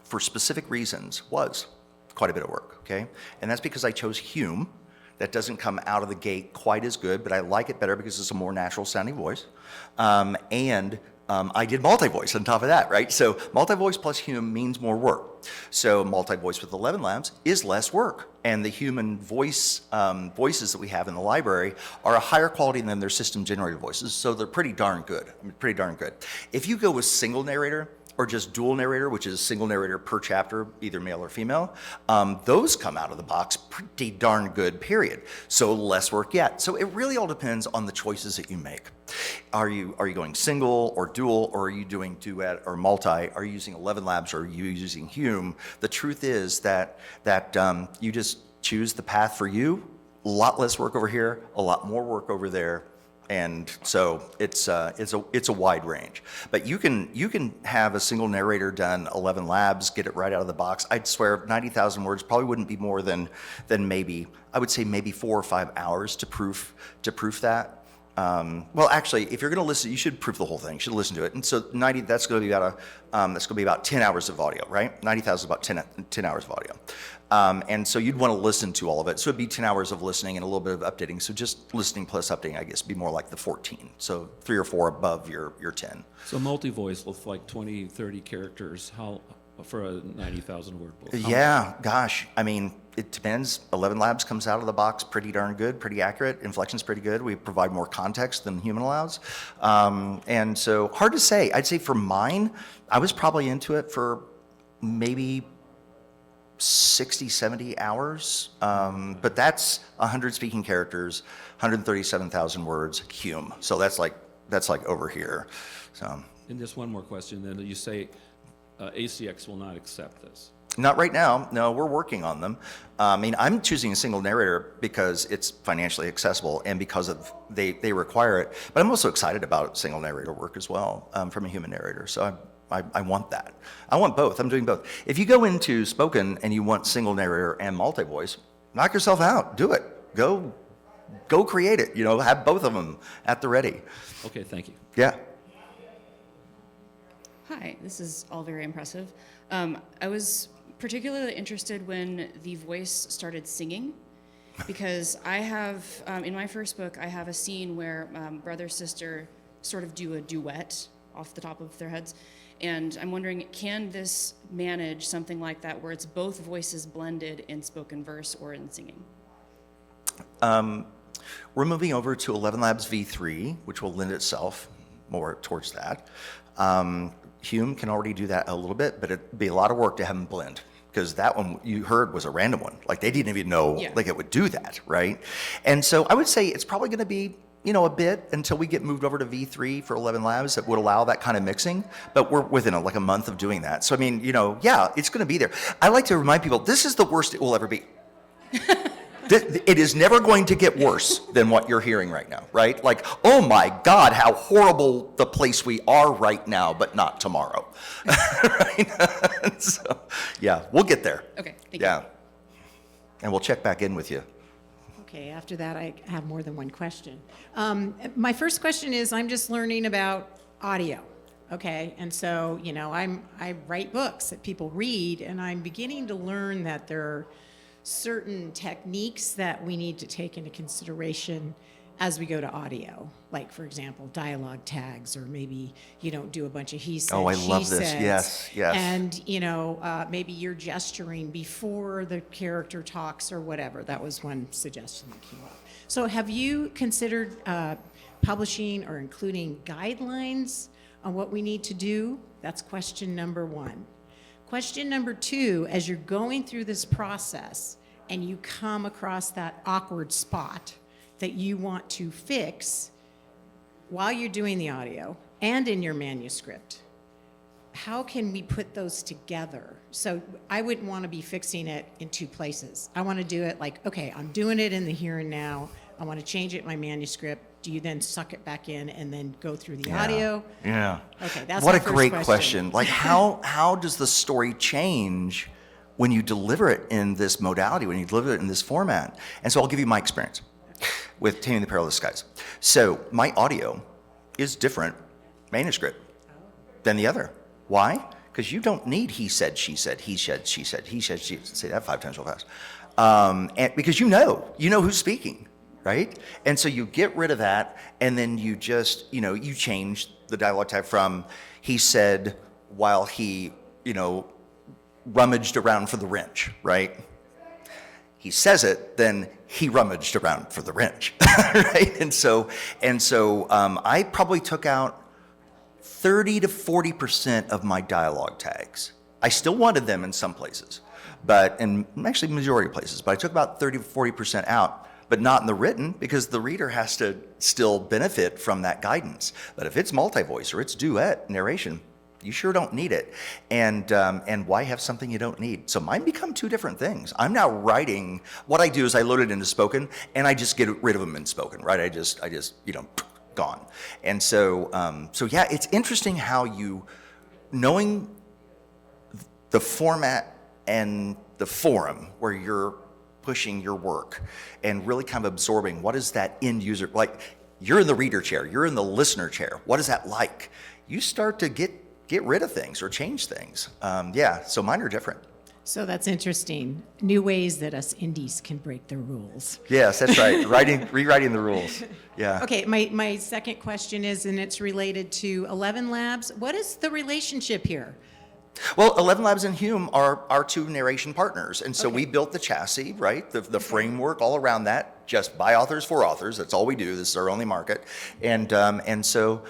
for specific reasons, was quite a bit of work, okay? And that's because I chose Hume. That doesn't come out of the gate quite as good, but I like it better because it's a more natural sounding voice. I did multi-voice on top of that, right? So multi-voice plus Hume means more work. So multi-voice with 11 Labs is less work. And the human voices that we have in the library are a higher quality than their system-generated voices, so they're pretty darn good. If you go with single narrator, or just dual narrator, which is a single narrator per chapter, either male or female, those come out of the box pretty darn good, period. So less work yet. So it really all depends on the choices that you make. Are you going single or dual, or are you doing duet or multi? Are you using 11 Labs, or are you using Hume? The truth is that you just choose the path for you. A lot less work over here, a lot more work over there. And so it's a wide range, but you can have a single narrator done 11 Labs, get it right out of the box. I'd swear 90,000 words probably wouldn't be more than maybe, I would say maybe 4 or 5 hours to proof that. Well, actually, if you're going to listen, you should proof the whole thing. You should listen to it. And so that's going to be about 10 hours of audio, right? 90,000 is about 10 hours of audio. And so you'd want to listen to all of it. So it'd be 10 hours of listening and a little bit of updating. So just listening plus updating, I guess, would be more like the 14. So 3 or 4 above your 10. So multi-voice with like 20, 30 characters, how for a 90,000 word book? Yeah, gosh. I mean, it depends. 11 Labs comes out of the box pretty darn good, pretty accurate. Inflection's pretty good. We provide more context than Human allows. And so hard to say. I'd say for mine, I was probably into it for maybe 60, 70 hours. But that's 100 speaking characters, 137,000 words, Hume. So that's like over here. So. And just one more question then. You say ACX will not accept this. Not right now. No, we're working on them. I mean, I'm choosing a single narrator because it's financially accessible and because of they require it. But I'm also excited about single narrator work as well from a human narrator. So I want that. I want both. I'm doing both. If you go into Spoken and you want single narrator and multi-voice, knock yourself out. Do it. Go create it. Have both of them at the ready. Okay, thank you. Yeah. Hi, this is all very impressive. I was particularly interested when the voice started singing, because I have, in my first book, I have a scene where brother, sister sort of do a duet off the top of their heads. And I'm wondering, can this manage something like that where it's both voices blended in spoken verse or in singing? We're moving over to 11 Labs V3, which will lend itself more towards that. Hume can already do that a little bit, but it'd be a lot of work to have them blend, because that one you heard was a random one. Like, they didn't even know like it would do that, right? And so I would say it's probably going to be, a bit until we get moved over to V3 for 11 Labs that would allow that kind of mixing, but we're within a month of doing that. So, I mean, yeah, it's going to be there. I like to remind people, this is the worst it will ever be. It is never going to get worse than what you're hearing right now, right? Like, oh my God, how horrible the place we are right now, but not tomorrow. Right? So, yeah, we'll get there. Okay, thank you. And we'll check back in with you. Okay, after that, I have more than one question. My first question is, I'm just learning about audio, okay? And so, you know, I write books that people read, and I'm beginning to learn that there are certain techniques that we need to take into consideration as we go to audio. Like, for example, dialogue tags, or maybe you don't do a bunch of he said, Oh, I she love this. said. Yes, yes. And, you know, maybe you're gesturing before the character talks or whatever. That was one suggestion that came up. So have you considered publishing or including guidelines on what we need to do? That's question number one. Question number two, as you're going through this process and you come across that awkward spot that you want to fix while you're doing the audio and in your manuscript, how can we put those together? So I wouldn't want to be fixing it in two places. I want to do it like, okay, I'm doing it in the here and now. I want to change it in my manuscript. Do you then suck it back in and then go through the audio? Yeah. Okay, that's what my a first great question. Like, how does the story change when you deliver it in this modality, when you deliver it in this format? And so I'll give you my experience with Taming the Perilous Skies. So my audio is different manuscript than the other. Why? Because you don't need he said, she said, he said, she said, he said, she said. Say that 5 times real fast. And because you know who's speaking, right? And so you get rid of that, and then you just, you change the dialogue type from he said while he, rummaged around for the wrench, right? He says it, then he rummaged around for the wrench, right? And so I probably took out 30 to 40% of my dialogue tags. I still wanted them in some places, and actually majority of places, but I took about 30 to 40% out, but not in the written, because the reader has to still benefit from that guidance. But if it's multi-voice or it's duet narration, you sure don't need it. And why have something you don't need? So mine become two different things. I'm now writing, what I do is I load it into Spoken, and I just get rid of them in Spoken, right? I just gone. And so yeah, it's interesting how knowing the format and the forum where you're pushing your work and really kind of absorbing what is that end user, like you're in the reader chair, you're in the listener chair. What is that like? You start to get rid of things or change things. So mine are different. So that's interesting. New ways that us indies can break the rules. Yes, that's right. Rewriting the rules. Yeah. Okay, my second question is, and it's related to 11 Labs. What is the relationship here? Well, 11 Labs and Hume are our two narration partners. And so we built the chassis, right? The framework all around that, just by authors for authors. That's all we do. This is our only market. And so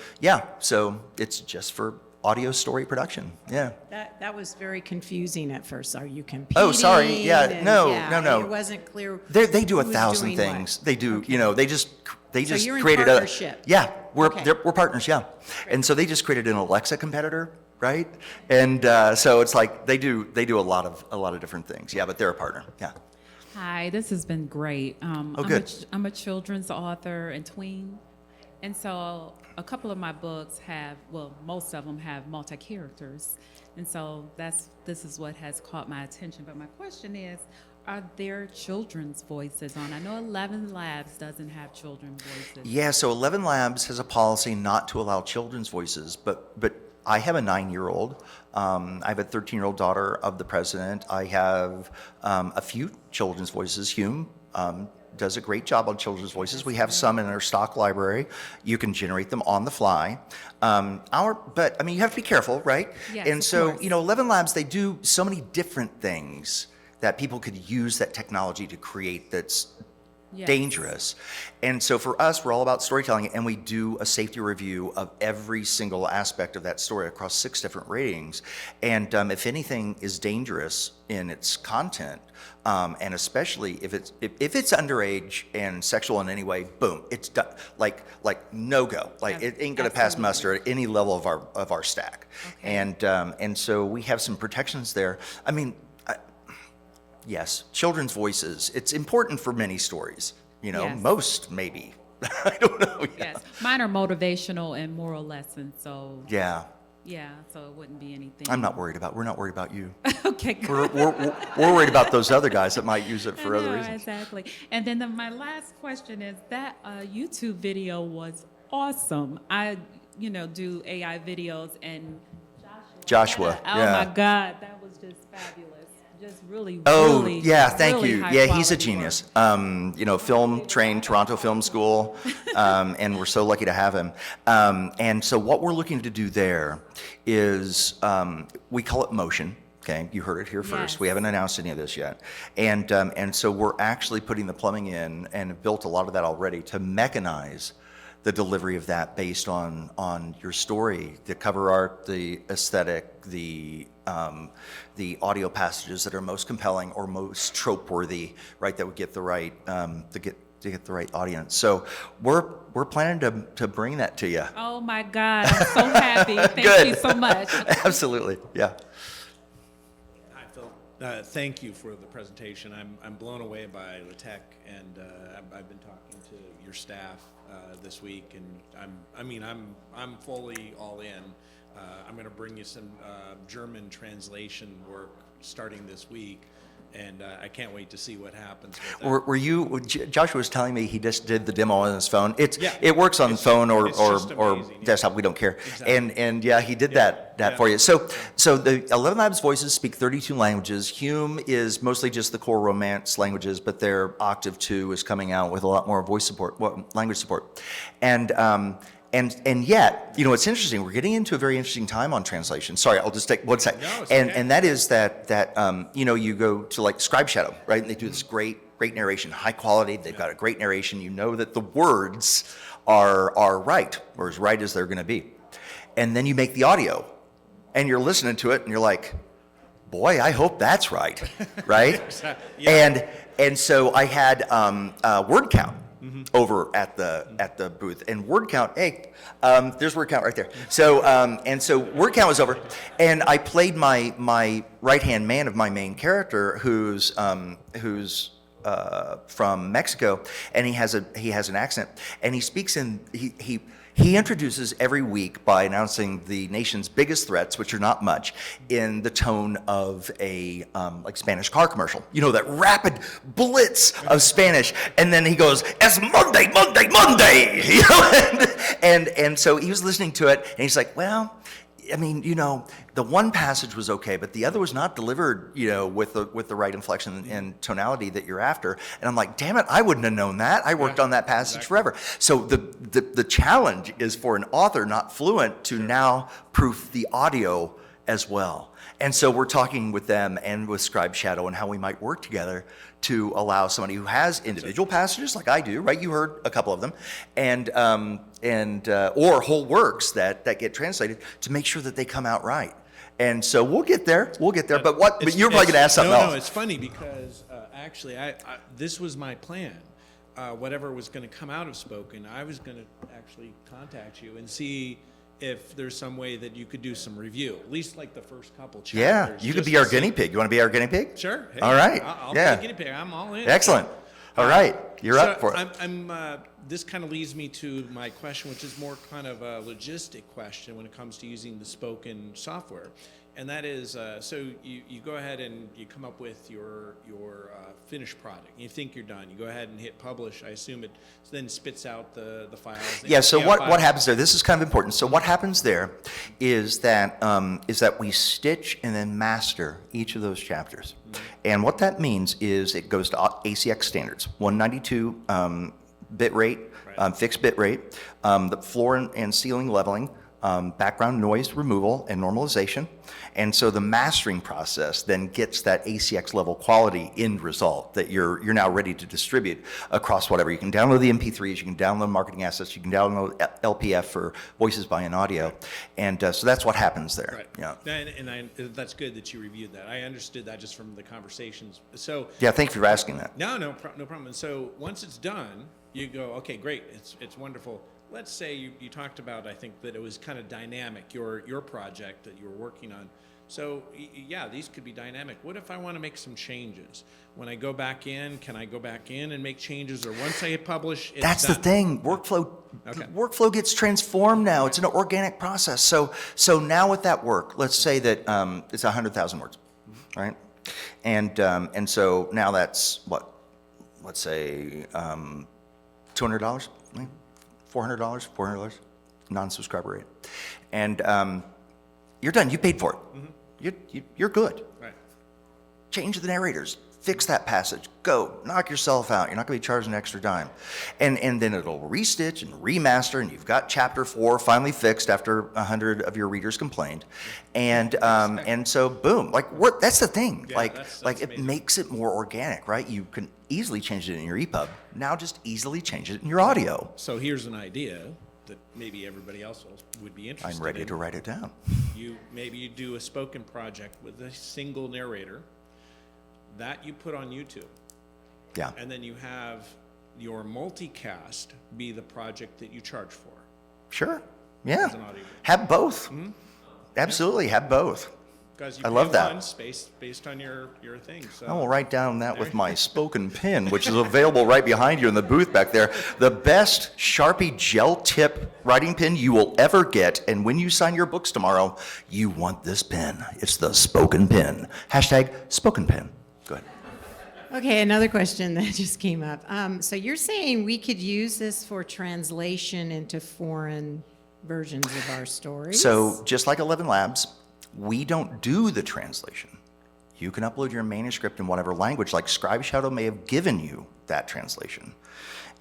it's just for audio story production. Yeah. That was very confusing at first. Are you competing? Oh, sorry. Yeah. No. It wasn't clear. They do 1,000 doing things. what. They do. Okay. They just So you're in created partnership. Yeah. We're Okay. we're partners. Yeah. And so they just created an Alexa competitor, right? And so it's like they do a lot of different things. Yeah, but they're a partner. Yeah. Hi, this has been great. Good. I'm a children's author and tween, and so a couple of my books most of them have multi-characters, and so this is what has caught my attention. But my question is, are there children's voices on? I know 11 Labs doesn't have children's voices. Yeah, so 11 Labs has a policy not to allow children's voices, but I have a 9-year-old. I have a 13-year-old daughter of the president. I have a few children's voices. Hume does a great job on children's voices. We have some in our stock library. You can generate them on the fly. But you have to be careful, right? Yes, and of so, course. 11 Labs, they do so many different things that people could use that technology to create that's Yes. dangerous. And so for us, we're all about storytelling, and we do a safety review of every single aspect of that story across 6 different ratings. And if anything is dangerous in its content, and especially if it's underage and sexual in any way, boom, it's done. Like no go. Like it ain't gonna pass muster at any level of our stack. Okay. And so we have some protections there. Yes, children's voices. It's important for many stories. Yes. Most maybe. I don't know. Yes, mine are motivational and moral lessons. So Yeah. Yeah, so it wouldn't be anything. We're not worried about you. Okay, good. We're worried about those other guys that might use it for I other know, reasons. Exactly. And then my last question is that YouTube video was awesome. I, do AI videos and Joshua, oh yeah. my God, that was just fabulous. Just really, Oh, really, yeah, thank really you. high Yeah, he's a quality genius. Film trained, Toronto Film School, and we're so lucky to have him. And so what we're looking to do there is, we call it motion. Okay, you heard it here first. Yes. We haven't announced any of this yet. And so we're actually putting the plumbing in and have built a lot of that already to mechanize the delivery of that based on your story, the cover art, the aesthetic, the audio passages that are most compelling or most trope worthy, right? That would get the right to get the right audience. So we're planning to bring that to you. Oh my God, I'm so happy. Thank Good. you so much. Absolutely, yeah. Hi, Phil. Thank you for the presentation. I'm blown away by the tech, and I've been talking to your staff this week, and I'm fully all in. I'm going to bring you some German translation work starting this week, and I can't wait to see what happens with that. Were you? Joshua was telling me he just did the demo on his phone. Yeah. It works on phone or amazing, yeah. desktop. We don't care. Exactly. And yeah, he did that for you. So the 11 Labs voices speak 32 languages. Hume is mostly just the core Romance languages, but their Octave 2 is coming out with a lot more voice support, language support, and yet, it's interesting. We're getting into a very interesting time on translation. Sorry, I'll just take 1 second. No, it's okay. And that is that you go to like Scribe Shadow, right? And they do this great narration, high quality. They've got a great narration. You know that the words are right, or as right as they're going to be. And then you make the audio, and you're listening to it, and you're like, boy, I hope that's right, right? Yeah. And so I had word count. Over at the booth, and word count. Hey, there's word count right there. So so word count was over, and I played my right hand man of my main character, who's from Mexico, and he has an accent, and he speaks in he introduces every week by announcing the nation's biggest threats, which are not much, in the tone of a like Spanish car commercial. That rapid blitz of Spanish, and then he goes, "Es Monday, Monday, Monday," and so he was listening to it, and he's like, "Well, I mean, the one passage was okay, but the other was not delivered, with the right inflection and tonality that you're after." And I'm like, damn it, I wouldn't have known that. I worked on that passage forever. So the challenge is for an author not fluent to now proof the audio as well. And so we're talking with them and with Scribe Shadow and how we might work together to allow somebody who has individual passages like I do, right? You heard a couple of them, and or whole works that get translated to make sure that they come out right. And so we'll get there. But you're probably going to ask something else. No, it's funny because actually, this was my plan. Whatever was going to come out of Spoken, I was going to actually contact you and see if there's some way that you could do some review, at least like the first couple chapters. Yeah, you could be our guinea pig. You want to be our guinea pig? Sure. Hey, all right. I'll yeah. be a guinea pig. I'm all in. Excellent. All right. You're up for it. This kind of leads me to my question, which is more kind of a logistic question when it comes to using the Spoken software. And that is, so you go ahead and you come up with your finished product. You think you're done. You go ahead and hit publish. I assume it then spits out the files. Yeah, so what happens there, this is kind of important. So what happens there is that we stitch and then master each of those chapters. Mm-hmm. And what that means is it goes to ACX standards, 192 bit rate, fixed bit rate, the floor and ceiling leveling, background noise removal and normalization. And so the mastering process then gets that ACX level quality end result that you're now ready to distribute across whatever. You can download the MP3s, you can download marketing assets, you can download LPF for voices by an audio. And so that's what happens there. Right. Yeah. And that's good that you reviewed that. I understood that just from the conversations. So yeah, thank you for asking that. No problem. And so once it's done, you go, okay, great, it's wonderful. Let's say you talked about, I think, that it was kind of dynamic, your project that you were working on. So yeah, these could be dynamic. What if I want to make some changes? When I go back in, can I go back in and make changes, or once I hit publish, it's That's done? the thing. Workflow gets transformed now. It's an organic process. So now with that work, let's say that it's 100,000 words, right? And so now that's what? Let's say $200, $400, non-subscriber rate, and you're done. You paid for it. You're good. Right. Change the narrators. Fix that passage. Go. Knock yourself out. You're not going to be charged an extra dime. And then it'll restitch and remaster, and you've got chapter 4 finally fixed after 100 of your readers complained. And so boom. That's the thing. Yeah, that's it makes it more organic, right? You can easily change it in your EPUB. Now just easily change it in your audio. So here's an idea that maybe everybody else would be interested in. I'm ready to write it down. Maybe you do a spoken project with a single narrator that you put on YouTube. Yeah. And then you have your multicast be the project that you charge for. Sure. Yeah. As an audiobook. Have both. Absolutely. Have both. Because you I love that. one based on your thing. So I will write down that with my spoken pen, which is available right behind you in the booth back there. The best Sharpie gel tip writing pen you will ever get. And when you sign your books tomorrow, you want this pen. It's the spoken pen. Hashtag spoken pen. Go ahead. Okay, another question that just came up. So you're saying we could use this for translation into foreign versions of our stories? So just like 11 Labs, we don't do the translation. You can upload your manuscript in whatever language, like Scribe Shadow may have given you that translation.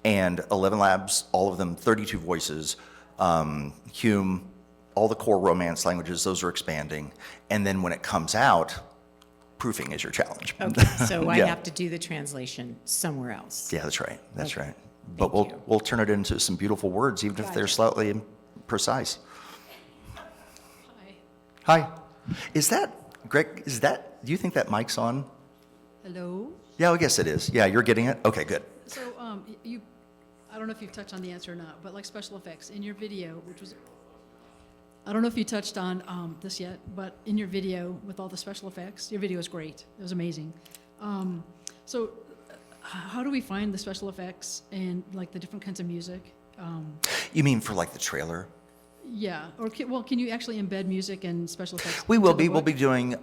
And 11 Labs, all of them, 32 voices, Hume, all the core Romance languages, those are expanding. And then when it comes out, proofing is your challenge. Okay, so I Yeah. have to do the translation somewhere else. Yeah, that's right. That's Okay. right. But we'll turn it into some beautiful words, even if they're Gotcha. slightly imprecise. Hi. Is that, Greg, do you think that mic's on? Hello? Yeah, I guess it is. Yeah, you're getting it? Okay, good. So, I don't know if you've touched on the answer or not, but like special effects, in your video, which was, I don't know if you touched on this yet, but in your video with all the special effects, your video is great. It was amazing. So, how do we find the special effects and like the different kinds of music? You mean for like the trailer? Yeah, or can you actually embed music and special effects? We will into the be. We'll book? be doing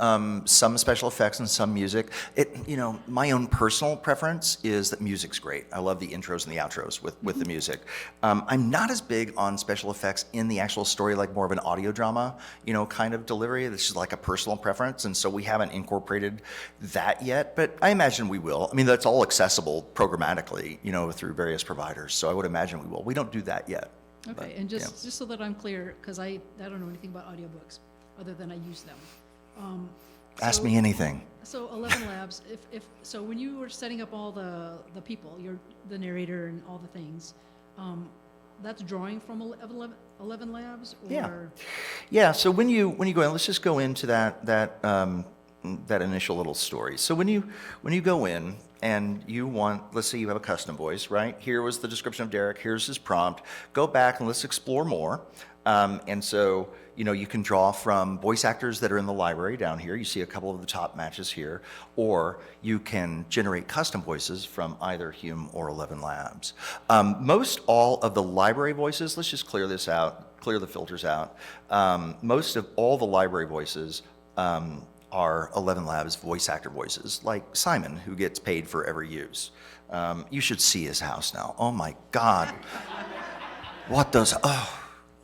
some special effects and some music. My own personal preference is that music's great. I love the intros and the outros with the music. I'm not as big on special effects in the actual story, like more of an audio drama, kind of delivery. This is like a personal preference, and so we haven't incorporated that yet. But I imagine we will. I mean, that's all accessible programmatically, through various providers. So I would imagine we will. We don't do that yet. Okay, But, and yeah. just so that I'm clear, because I don't know anything about audiobooks, other than I use them. Ask me anything. So 11 Labs, so when you were setting up all the people, the narrator and all the things, that's drawing from 11 Labs, or? Yeah. Yeah. So when you go in, let's just go into that initial little story. So when you go in and you want, let's say you have a custom voice, right? Here was the description of Derek. Here's his prompt. Go back and let's explore more. And so you can draw from voice actors that are in the library down here. You see a couple of the top matches here, or you can generate custom voices from either Hume or 11 Labs. Most all of the library voices, let's just clear this out, clear the filters out. Most of all the library voices are 11 Labs voice actor voices, like Simon, who gets paid for every use. You should see his house now. Oh my God.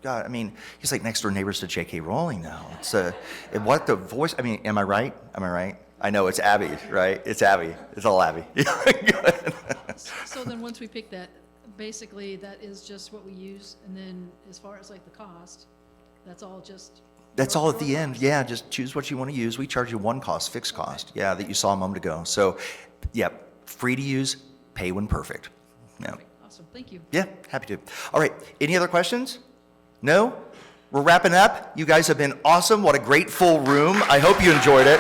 God, I mean, he's like next door neighbors to J.K. Rowling now. It's what the voice, I mean, am I right? I know it's Abby, right? It's Abby. It's all Abby. So then once we pick that, basically that is just what we use, and then as far as like the cost, that's all just... That's all at the end. Yeah, just choose what you want to use. We charge you one cost, fixed cost. Yeah, that you saw a moment ago. So, yeah, free to use, pay when perfect. Yeah. Awesome, thank you. Yeah, happy to. All right, any other questions? No? We're wrapping up. You guys have been awesome. What a great full room. I hope you enjoyed it.